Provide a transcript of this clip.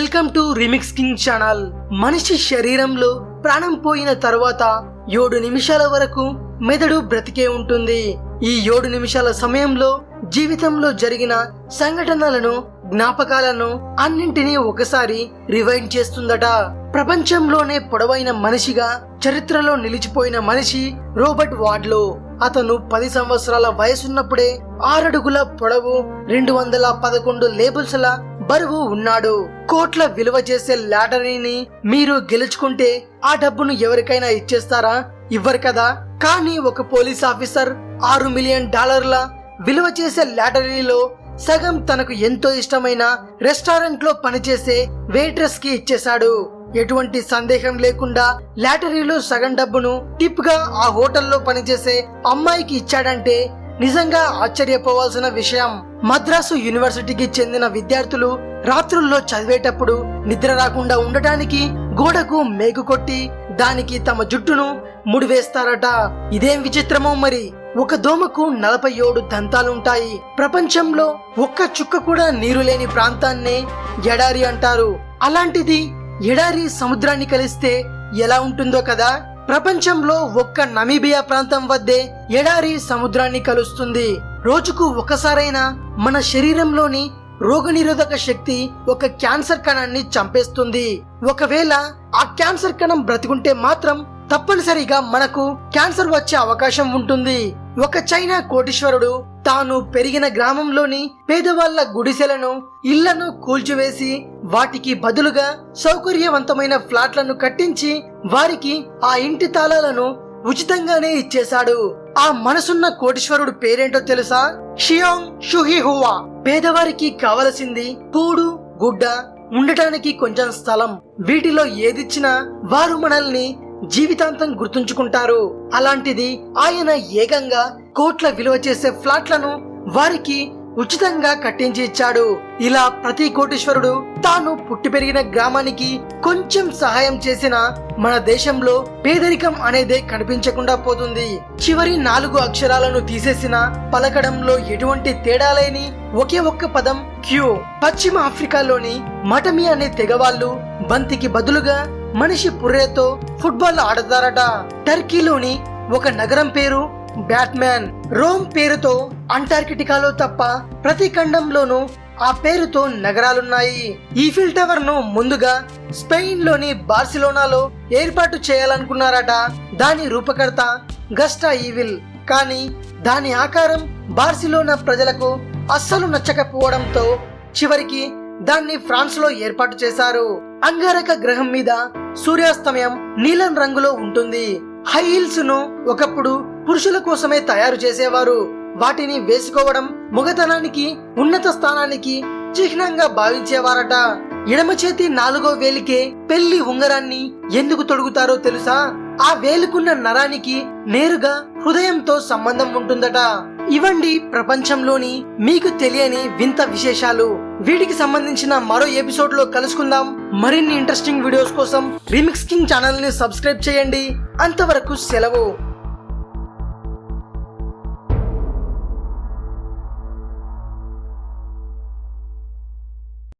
Welcome to remix king channel. మనిషి శరీరంలో ప్రాణం పోయిన తర్వాత 7 నిమిషాల వరకు మెదడు బ్రతికే ఉంటుంది. ఈ 7 నిమిషాల సమయంలో జీవితంలో జరిగిన సంఘటనలను, జ్ఞాపకాలను అన్నింటినీ ఒకసారి రివైండ్ చేస్తుందట. ప్రపంచంలోనే పొడవైన మనిషిగా చరిత్రలో నిలిచిపోయిన మనిషి రాబర్ట్ వాడ్లో. అతను 10 సంవత్సరాల వయసున్నప్పుడే 6 అడుగుల పొడవు, 211 లేబుల్స్ల బరువు ఉన్నాడు. కోట్ల విలువ చేసే లాటరీని మీరు గెలుచుకుంటే ఆ డబ్బును ఎవరికైనా ఇచ్చేస్తారా? ఇవ్వరు కదా. కానీ ఒక పోలీస్ ఆఫీసర్ $6 మిలియన్ విలువ చేసే లాటరీలో సగం తనకు ఎంతో ఇష్టమైన రెస్టారెంట్ లో పనిచేసే వెయిట్రెస్ కి ఇచ్చేశాడు. ఎటువంటి సందేహం లేకుండా లాటరీలో సగం డబ్బును టిప్ గా ఆ హోటల్లో పనిచేసే అమ్మాయికి ఇచ్చాడంటే నిజంగా ఆశ్చర్యపోవాల్సిన విషయం. మద్రాసు యూనివర్సిటీకి చెందిన విద్యార్థులు రాత్రుల్లో చదివేటప్పుడు నిద్ర రాకుండా ఉండటానికి గోడకు మేకు కొట్టి దానికి తమ జుట్టును ముడివేస్తారట. ఇదేం విచిత్రమో మరి. ఒక దోమకు 47 దంతాలుంటాయి. ప్రపంచంలో ఒక్క చుక్క కూడా నీరు లేని ప్రాంతాన్నే ఎడారి అంటారు. అలాంటిది ఎడారి సముద్రాన్ని కలిస్తే ఎలా ఉంటుందో కదా. ప్రపంచంలో ఒక్క నమీబియా ప్రాంతం వద్దే ఎడారి సముద్రాన్ని కలుస్తుంది. రోజుకు ఒకసారైనా మన శరీరంలోని రోగనిరోధక శక్తి ఒక క్యాన్సర్ కణాన్ని చంపేస్తుంది. ఒకవేళ ఆ క్యాన్సర్ కణం బ్రతికుంటే మాత్రం తప్పనిసరిగా మనకు క్యాన్సర్ వచ్చే అవకాశం ఉంటుంది. ఒక చైనా కోటీశ్వరుడు తాను పెరిగిన గ్రామంలోని పేదవాళ్ల గుడిసెలను, ఇళ్లను కూల్చివేసి వాటికి బదులుగా సౌకర్యవంతమైన ఫ్లాట్లను కట్టించి వారికి ఆ ఇంటి తాళాలను ఉచితంగానే ఇచ్చేశాడు. ఆ మనసున్న కోటీశ్వరుడు పేరేంటో తెలుసా? షియాంగ్ షుహి హువా. పేదవారికి కావలసింది కూడు, గుడ్డ, ఉండటానికి కొంచెం స్థలం. వీటిలో ఏదిచ్చినా వారు మనల్ని జీవితాంతం గుర్తుంచుకుంటారు. అలాంటిది ఆయన ఏకంగా కోట్ల విలువ చేసే ఫ్లాట్లను వారికి ఉచితంగా కట్టించి ఇచ్చాడు. ఇలా ప్రతి కోటీశ్వరుడు తాను పుట్టి పెరిగిన గ్రామానికి కొంచెం సహాయం చేసిన మన దేశంలో పేదరికం అనేదే కనిపించకుండా పోతుంది. చివరి 4 అక్షరాలను తీసేసిన పలకడంలో ఎటువంటి తేడా లేని ఒకే ఒక్క పదం క్యూ. పశ్చిమ ఆఫ్రికాలోని మటమి అనే తెగవాళ్ళు బంతికి బదులుగా మనిషి పుర్రెతో ఫుట్బాల్ ఆడతారట. టర్కీలోని ఒక నగరం పేరు బ్యాట్మ్యాన్. రోమ్ పేరుతో అంటార్కిటికాలో తప్ప ప్రతి ఖండంలోనూ ఆ పేరుతో నగరాలున్నాయి. ఈఫిల్ టవర్ ను ముందుగా స్పెయిన్ లోని బార్సిలోనాలో ఏర్పాటు చేయాలనుకున్నారట దాని రూపకర్త గస్టా ఈవిల్. కానీ దాని ఆకారం బార్సిలోనా ప్రజలకు అస్సలు నచ్చకపోవడంతో చివరికి దాన్ని ఫ్రాన్స్ లో ఏర్పాటు చేశారు. అంగారక గ్రహం మీద సూర్యాస్తమయం నీలం రంగులో ఉంటుంది. హై హీల్స్ ను ఒకప్పుడు పురుషుల కోసమే తయారు చేసేవారు. వాటిని వేసుకోవడం మొగతనానికి, ఉన్నత స్థానానికి చిహ్నంగా భావించేవారట. ఎడమ చేతి 4వ వేలికే పెళ్లి ఉంగరాన్ని ఎందుకు తొడుగుతారో తెలుసా? ఆ వేలుకున్న నరానికి నేరుగా హృదయంతో సంబంధం ఉంటుందట. ఇవండి ప్రపంచంలోని మీకు తెలియని వింత విశేషాలు. వీటికి సంబంధించిన మరో ఎపిసోడ్ లో కలుసుకుందాం. మరిన్ని ఇంట్రెస్టింగ్ వీడియోస్ కోసం రీమిక్స్ కింగ్ ఛానల్ ని సబ్స్క్రైబ్ చేయండి. అంతవరకు సెలవు.